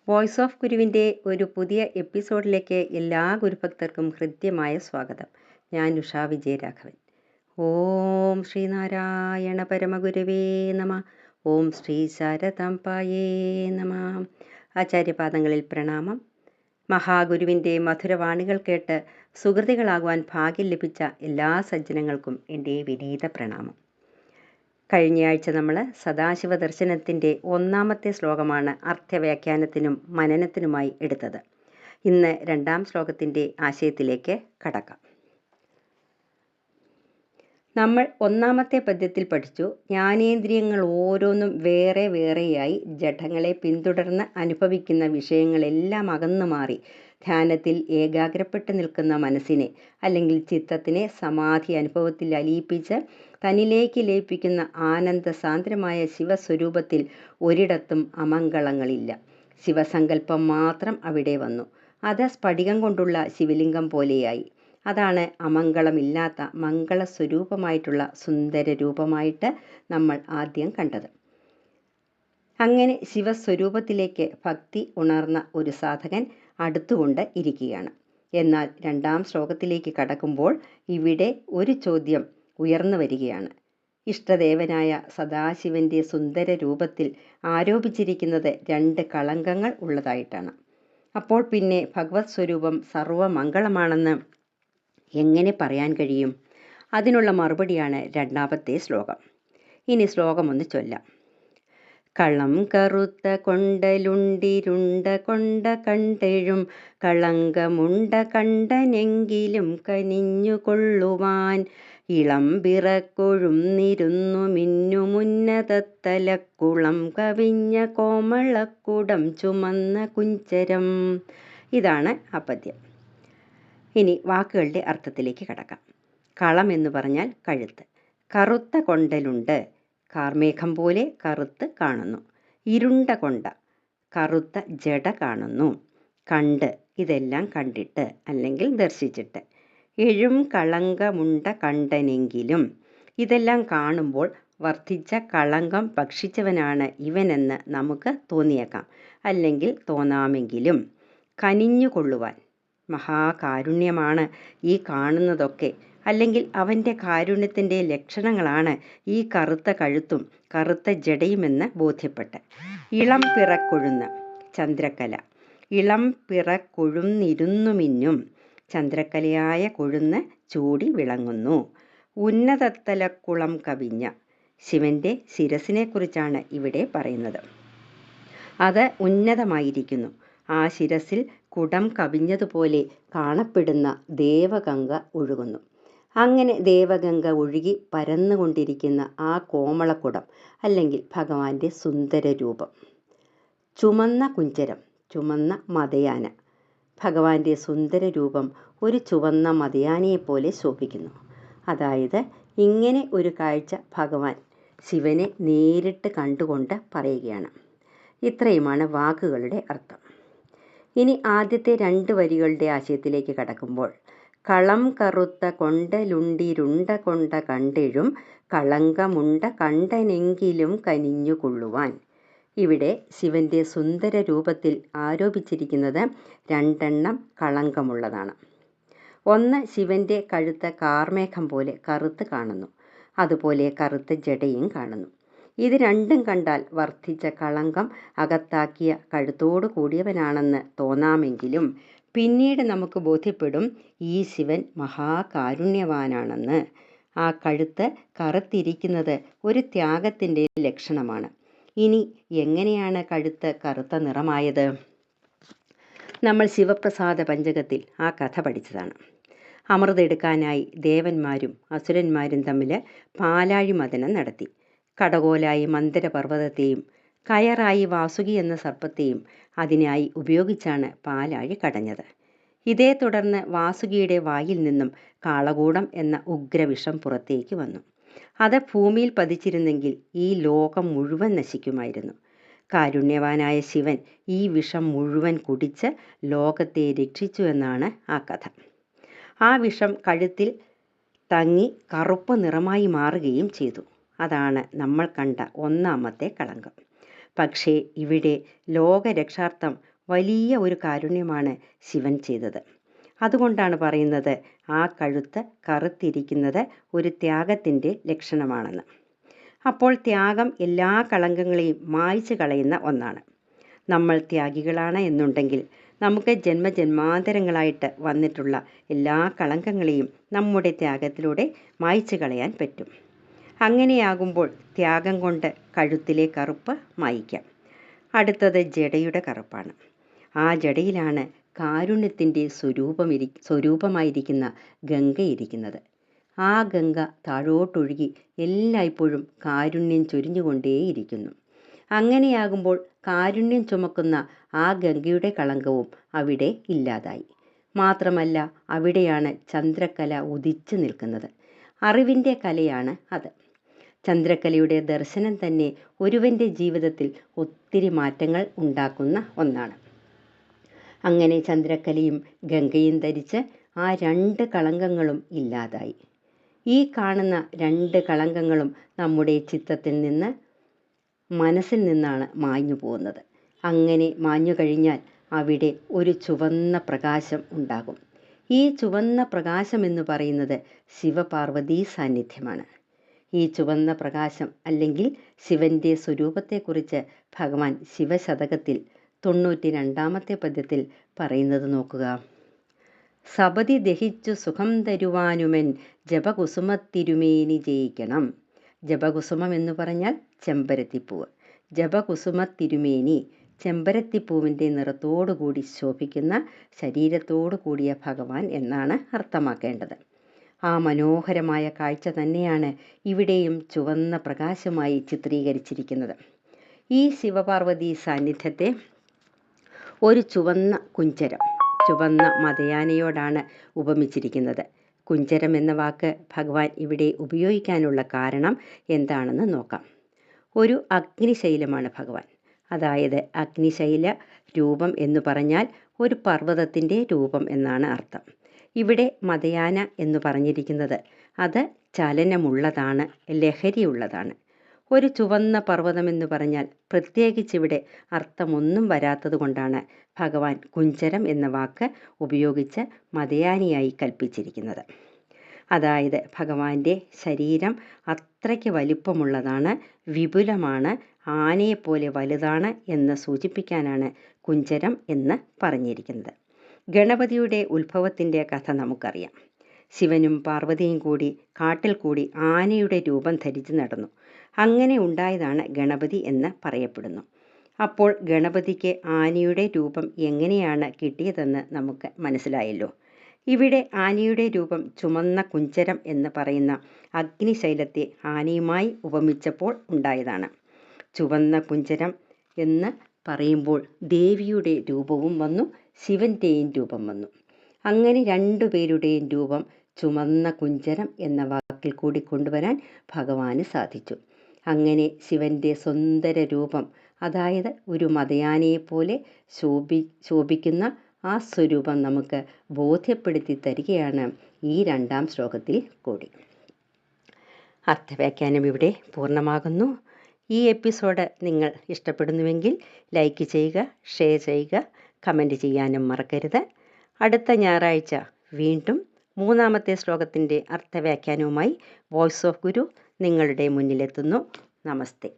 Voice of ഗുരുവിൻ്റെ ഒരു പുതിയ എപ്പിസോഡിലേക്ക് എല്ലാ ഗുരുഭക്തർക്കും ഹൃദ്യമായ സ്വാഗതം. ഞാൻ ഉഷാ വിജയരാഘവൻ. ഓം ശ്രീനാരായണ പരമഗുരുവേ നമ. ഓം ശ്രീ ശാരദാംബായേ നമ. ആചാര്യപാദങ്ങളിൽ പ്രണാമം. മഹാഗുരുവിൻ്റെ മധുരവാണികൾ കേട്ട് സുഹൃതികളാകുവാൻ ഭാഗ്യം ലഭിച്ച എല്ലാ സജ്ജനങ്ങൾക്കും എൻ്റെ വിനീത പ്രണാമം. കഴിഞ്ഞയാഴ്ച നമ്മൾ സദാശിവ ദർശനത്തിൻ്റെ ഒന്നാമത്തെ ശ്ലോകമാണ് അർത്ഥവ്യാഖ്യാനത്തിനും മനനത്തിനുമായി എടുത്തത്. ഇന്ന് രണ്ടാം ശ്ലോകത്തിൻ്റെ ആശയത്തിലേക്ക് കടക്കാം. നമ്മൾ ഒന്നാമത്തെ പദ്യത്തിൽ പഠിച്ചു, ജ്ഞാനേന്ദ്രിയങ്ങൾ ഓരോന്നും വേറെ വേറെയായി ജഡങ്ങളെ പിന്തുടർന്ന് അനുഭവിക്കുന്ന വിഷയങ്ങളെല്ലാം അകന്നു മാറി ധ്യാനത്തിൽ ഏകാഗ്രപ്പെട്ട് നിൽക്കുന്ന മനസ്സിനെ അല്ലെങ്കിൽ ചിത്തത്തിനെ സമാധി അനുഭവത്തിൽ അലിയിപ്പിച്ച് തന്നിലേക്ക് ലയിപ്പിക്കുന്ന ആനന്ദസാന്ദ്രമായ ശിവസ്വരൂപത്തിൽ ഒരിടത്തും അമംഗളങ്ങളില്ല. ശിവസങ്കല്പം മാത്രം അവിടെ വന്നു. അത് സ്ഫടികം കൊണ്ടുള്ള ശിവലിംഗം പോലെയായി. അതാണ് അമംഗളമില്ലാത്ത മംഗളസ്വരൂപമായിട്ടുള്ള സുന്ദര രൂപമായിട്ട് നമ്മൾ ആദ്യം കണ്ടത്. അങ്ങനെ ശിവസ്വരൂപത്തിലേക്ക് ഭക്തി ഉണർന്ന ഒരു സാധകൻ അടുത്തുകൊണ്ട് ഇരിക്കുകയാണ്. എന്നാൽ രണ്ടാം ശ്ലോകത്തിലേക്ക് കടക്കുമ്പോൾ ഇവിടെ ഒരു ചോദ്യം ഉയർന്നു വരികയാണ്. ഇഷ്ടദേവനായ സദാശിവന്റെ സുന്ദര രൂപത്തിൽ ആരോപിച്ചിരിക്കുന്നത് 2 കളങ്കങ്ങൾ ഉള്ളതായിട്ടാണ്. അപ്പോൾ പിന്നെ ഭഗവത് സ്വരൂപം സർവമംഗളമാണെന്ന് എങ്ങനെ പറയാൻ കഴിയും? അതിനുള്ള മറുപടിയാണ് രണ്ടാമത്തെ ശ്ലോകം. ഇനി ശ്ലോകം ഒന്ന് ചൊല്ലാം. കളം കറുത്ത കൊണ്ടലുണ്ടിരുണ്ട കൊണ്ട കണ്ടെഴും കളങ്കമുണ്ട കണ്ടനെങ്കിലും കനിഞ്ഞു കൊള്ളുവാൻ ഇളം പിറക്കൊഴുന്നിരുന്നു മിന്നുമുന്നതത്തലക്കുളം കവിഞ്ഞ കോമളക്കുടം ചുമന്ന കുഞ്ചരം. ഇതാണ് ആ പദ്യം. ഇനി വാക്കുകളുടെ അർത്ഥത്തിലേക്ക് കടക്കാം. കളം എന്ന് പറഞ്ഞാൽ കഴുത്ത്. കറുത്ത കൊണ്ടലുണ്ട്, കാർമേഘം പോലെ കറുത്ത് കാണുന്നു. ഇരുണ്ട കൊണ്ട, കറുത്ത ജട കാണുന്നു. കണ്ട്, ഇതെല്ലാം കണ്ടിട്ട് അല്ലെങ്കിൽ ദർശിച്ചിട്ട്. എഴും കളങ്കമുണ്ട കണ്ടനെങ്കിലും, ഇതെല്ലാം കാണുമ്പോൾ വർദ്ധിച്ച കളങ്കം ഭക്ഷിച്ചവനാണ് ഇവനെന്ന് നമുക്ക് തോന്നിയേക്കാം, അല്ലെങ്കിൽ തോന്നാമെങ്കിലും. കനിഞ്ഞുകൊള്ളുവാൻ, മഹാകാരുണ്യമാണ് ഈ കാണുന്നതൊക്കെ, അല്ലെങ്കിൽ അവൻ്റെ കാരുണ്യത്തിൻ്റെ ലക്ഷണങ്ങളാണ് ഈ കറുത്ത കഴുത്തും കറുത്ത ജടയുമെന്ന് ബോധ്യപ്പെട്ട്. ഇളം പിറക്കൊഴുന്ന്, ചന്ദ്രക്കല. ഇളം പിറക്കൊഴുന്നിരുന്നു മിന്നും, ചന്ദ്രക്കലയായ കൊഴുന്ന് ചൂടി വിളങ്ങുന്നു. ഉന്നതത്തലക്കുളം കവിഞ്ഞ, ശിവന്റെ ശിരസിനെക്കുറിച്ചാണ് ഇവിടെ പറയുന്നത്. അത് ഉന്നതമായിരിക്കുന്നു. ആ ശിരസിൽ കുടം കവിഞ്ഞതുപോലെ കാണപ്പെടുന്ന ദേവഗംഗ ഒഴുകുന്നു. അങ്ങനെ ദേവഗംഗ ഒഴുകി പരന്നുകൊണ്ടിരിക്കുന്ന ആ കോമളക്കുടം അല്ലെങ്കിൽ ഭഗവാന്റെ സുന്ദര രൂപം. ചുമന്ന കുഞ്ചരം, ചുമന്ന മതയാന. ഭഗവാന്റെ സുന്ദര രൂപം ഒരു ചുവന്ന മതയാനയെപ്പോലെ ശോഭിക്കുന്നു. അതായത് ഇങ്ങനെ ഒരു കാഴ്ച ഭഗവാൻ ശിവനെ നേരിട്ട് കണ്ടുകൊണ്ട് പറയുകയാണ്. ഇത്രയുമാണ് വാക്കുകളുടെ അർത്ഥം. ഇനി ആദ്യത്തെ 2 വരികളുടെ ആശയത്തിലേക്ക് കടക്കുമ്പോൾ, കളം കറുത്ത കൊണ്ടലുണ്ടിരുണ്ട കൊണ്ട കണ്ടെഴും കളങ്കമുണ്ട കണ്ടനെങ്കിലും കനിഞ്ഞു കൊള്ളുവാൻ. ഇവിടെ ശിവന്റെ സുന്ദര രൂപത്തിൽ ആരോപിച്ചിരിക്കുന്നത് 2 കളങ്കമുള്ളതാണ്. ഒന്ന്, ശിവന്റെ കഴുത്ത് കാർമേഘം പോലെ കറുത്ത് കാണുന്നു. അതുപോലെ കറുത്ത ജടയും കാണുന്നു. ഇത് രണ്ടും കണ്ടാൽ വർദ്ധിച്ച കളങ്കം അകത്താക്കിയ കഴുത്തോടു കൂടിയവനാണെന്ന് തോന്നാമെങ്കിലും പിന്നീട് നമുക്ക് ബോധ്യപ്പെടും ഈ ശിവൻ മഹാകാരുണ്യവാനാണെന്ന്. ആ കഴുത്ത് കറുത്തിരിക്കുന്നത് ഒരു ത്യാഗത്തിൻ്റെ ലക്ഷണമാണ്. ഇനി എങ്ങനെയാണ് കഴുത്ത് കറുത്ത നിറമായത്? നമ്മൾ ശിവപ്രസാദ പഞ്ചകത്തിൽ ആ കഥ പഠിച്ചതാണ്. അമൃതെടുക്കാനായി ദേവന്മാരും അസുരന്മാരും തമ്മിൽ പാലാഴി മഥനം നടത്തി. കടകോലായി മന്ദരപർവ്വതത്തെയും കയറായി വാസുകി എന്ന സർപ്പത്തെയും അതിനായി ഉപയോഗിച്ചാണ് പാലാഴി കടഞ്ഞത്. ഇതേ തുടർന്ന് വാസുകിയുടെ വായിൽ നിന്നും കാളകൂടം എന്ന ഉഗ്രവിഷം പുറത്തേക്ക് വന്നു. അത് ഭൂമിയിൽ പതിച്ചിരുന്നെങ്കിൽ ഈ ലോകം മുഴുവൻ നശിക്കുമായിരുന്നു. കാരുണ്യവാനായ ശിവൻ ഈ വിഷം മുഴുവൻ കുടിച്ച് ലോകത്തെ രക്ഷിച്ചു എന്നാണ് ആ കഥ. ആ വിഷം കഴുത്തിൽ തങ്ങി കറുപ്പ് നിറമായി മാറുകയും ചെയ്തു. അതാണ് നമ്മൾ കണ്ട ഒന്നാമത്തെ കളങ്കം. പക്ഷേ ഇവിടെ ലോകരക്ഷാർത്ഥം വലിയ ഒരു കാരുണ്യമാണ് ശിവൻ ചെയ്തത്. അതുകൊണ്ടാണ് പറയുന്നത് ആ കഴുത്ത് കറുത്തിരിക്കുന്നത് ഒരു ത്യാഗത്തിൻ്റെ ലക്ഷണമാണെന്ന്. അപ്പോൾ ത്യാഗം എല്ലാ കളങ്കങ്ങളെയും മായ്ച്ചു കളയുന്ന ഒന്നാണ്. നമ്മൾ ത്യാഗികളാണ് എന്നുണ്ടെങ്കിൽ നമുക്ക് ജന്മജന്മാന്തരങ്ങളായിട്ട് വന്നിട്ടുള്ള എല്ലാ കളങ്കങ്ങളെയും നമ്മുടെ ത്യാഗത്തിലൂടെ മായ്ച്ചു കളയാൻ പറ്റും. അങ്ങനെയാകുമ്പോൾ ത്യാഗം കൊണ്ട് കഴുത്തിലെ കറുപ്പ് മായ്ക്കാം. അടുത്തത് ജടയുടെ കറുപ്പാണ്. ആ ജടയിലാണ് കാരുണ്യത്തിൻ്റെ സ്വരൂപമായിരിക്കുന്ന ഗംഗയിരിക്കുന്നത്. ആ ഗംഗ താഴോട്ടൊഴുകി എല്ലായ്പ്പോഴും കാരുണ്യം ചൊരിഞ്ഞുകൊണ്ടേയിരിക്കുന്നു. അങ്ങനെയാകുമ്പോൾ കാരുണ്യം ചുമക്കുന്ന ആ ഗംഗയുടെ കളങ്കവും അവിടെ ഇല്ലാതായി. മാത്രമല്ല, അവിടെയാണ് ചന്ദ്രക്കല ഉദിച്ചു നിൽക്കുന്നത്. അറിവിൻ്റെ കലയാണ് അത്. ചന്ദ്രക്കലയുടെ ദർശനം തന്നെ ഒരുവൻ്റെ ജീവിതത്തിൽ ഒത്തിരി മാറ്റങ്ങൾ ഉണ്ടാക്കുന്ന ഒന്നാണ്. അങ്ങനെ ചന്ദ്രക്കലയും ഗംഗയും ധരിച്ച് ആ 2 കളങ്കങ്ങളും ഇല്ലാതായി. ഈ കാണുന്ന 2 കളങ്കങ്ങളും നമ്മുടെ ചിത്തത്തിൽ നിന്ന്, മനസ്സിൽ നിന്നാണ് മാഞ്ഞു പോകുന്നത്. അങ്ങനെ മാഞ്ഞു കഴിഞ്ഞാൽ അവിടെ ഒരു ചുവന്ന പ്രകാശം ഉണ്ടാകും. ഈ ചുവന്ന പ്രകാശം എന്ന് പറയുന്നത് ശിവപാർവതീ സാന്നിധ്യമാണ്. ഈ ചുവന്ന പ്രകാശം അല്ലെങ്കിൽ ശിവൻ്റെ സ്വരൂപത്തെക്കുറിച്ച് ഭഗവാൻ ശിവശതകത്തിൽ 92-ാമത്തെ പദ്യത്തിൽ പറയുന്നത് നോക്കുക. സപതി ദഹിച്ചു സുഖം തരുവാനുമൻ ജപകുസുമത്തിരുമേനി ജയിക്കണം. ജപകുസുമം എന്ന് പറഞ്ഞാൽ ചെമ്പരത്തിപ്പൂവ്. ജപകുസുമത്തിരുമേനി, ചെമ്പരത്തിപ്പൂവിൻ്റെ നിറത്തോടുകൂടി ശോഭിക്കുന്ന ശരീരത്തോടു കൂടിയ ഭഗവാൻ എന്നാണ് അർത്ഥമാക്കേണ്ടത്. ആ മനോഹരമായ കാഴ്ച തന്നെയാണ് ഇവിടെയും ചുവന്ന പ്രകാശമായി ചിത്രീകരിച്ചിരിക്കുന്നത്. ഈ ശിവപാർവതി സാന്നിധ്യത്തെ ഒരു ചുവന്ന കുഞ്ചരം, ചുവന്ന മതയാനയോടാണ് ഉപമിച്ചിരിക്കുന്നത്. കുഞ്ചരം എന്ന വാക്ക് ഭഗവാൻ ഇവിടെ ഉപയോഗിക്കാനുള്ള കാരണം എന്താണെന്ന് നോക്കാം. ഒരു അഗ്നിശൈലമാണ് ഭഗവാൻ. അതായത് അഗ്നിശൈല രൂപം എന്ന് പറഞ്ഞാൽ ഒരു പർവ്വതത്തിൻ്റെ രൂപം എന്നാണ് അർത്ഥം. ഇവിടെ മതയാന എന്ന് പറഞ്ഞിരിക്കുന്നത് അത് ചലനമുള്ളതാണ്, ലഹരിയുള്ളതാണ്. ഒരു ചുവന്ന പർവ്വതമെന്ന് പറഞ്ഞാൽ പ്രത്യേകിച്ചിവിടെ അർത്ഥമൊന്നും വരാത്തത് കൊണ്ടാണ് ഭഗവാൻ കുഞ്ചരം എന്ന വാക്ക് ഉപയോഗിച്ച് മതയാനിയായി കൽപ്പിച്ചിരിക്കുന്നത്. അതായത് ഭഗവാന്റെ ശരീരം അത്രയ്ക്ക് വലിപ്പമുള്ളതാണ്, വിപുലമാണ്, ആനയെപ്പോലെ വലുതാണ് എന്ന് സൂചിപ്പിക്കാനാണ് കുഞ്ചരം എന്ന് പറഞ്ഞിരിക്കുന്നത്. ഗണപതിയുടെ ഉത്ഭവത്തിൻ്റെ കഥ നമുക്കറിയാം. ശിവനും പാർവതിയും കൂടി കാട്ടിൽ കൂടി ആനയുടെ രൂപം ധരിച്ച് നടന്നു. അങ്ങനെ ഉണ്ടായതാണ് ഗണപതി എന്ന് പറയപ്പെടുന്നു. അപ്പോൾ ഗണപതിക്ക് ആനയുടെ രൂപം എങ്ങനെയാണ് കിട്ടിയതെന്ന് നമുക്ക് മനസ്സിലായല്ലോ. ഇവിടെ ആനയുടെ രൂപം ചുമന്ന കുഞ്ചരം എന്ന് പറയുന്ന അഗ്നിശൈലത്തെ ആനയുമായി ഉപമിച്ചപ്പോൾ ഉണ്ടായതാണ്. ചുവന്ന കുഞ്ചരം എന്ന് പറയുമ്പോൾ ദേവിയുടെ രൂപവും വന്നു, ശിവൻ്റെയും രൂപം വന്നു. അങ്ങനെ 2 പേരുടെയും രൂപം ചുമന്ന കുഞ്ചരം എന്ന വാക്കിൽ കൂടി കൊണ്ടുവരാൻ ഭഗവാന് സാധിച്ചു. അങ്ങനെ ശിവൻ്റെ സുന്ദര രൂപം, അതായത് ഒരു മതയാനയെപ്പോലെ ശോഭിക്കുന്ന ആ സ്വരൂപം നമുക്ക് ബോധ്യപ്പെടുത്തി തരികയാണ് ഈ 2-ാം ശ്ലോകത്തിൽ കൂടി. അർത്ഥവ്യാഖ്യാനം ഇവിടെ പൂർണ്ണമാകുന്നു. ഈ എപ്പിസോഡ് നിങ്ങൾ ഇഷ്ടപ്പെടുന്നുവെങ്കിൽ ലൈക്ക് ചെയ്യുക, ഷെയർ ചെയ്യുക, കമൻറ്റ് ചെയ്യാനും മറക്കരുത്. അടുത്ത ഞായറാഴ്ച വീണ്ടും 3-ാമത്തെ ശ്ലോകത്തിൻ്റെ അർത്ഥവ്യാഖ്യാനവുമായി വോയിസ് ഓഫ് ഗുരു നിങ്ങളുടെ മുന്നിലെത്തുന്നു. നമസ്തേ.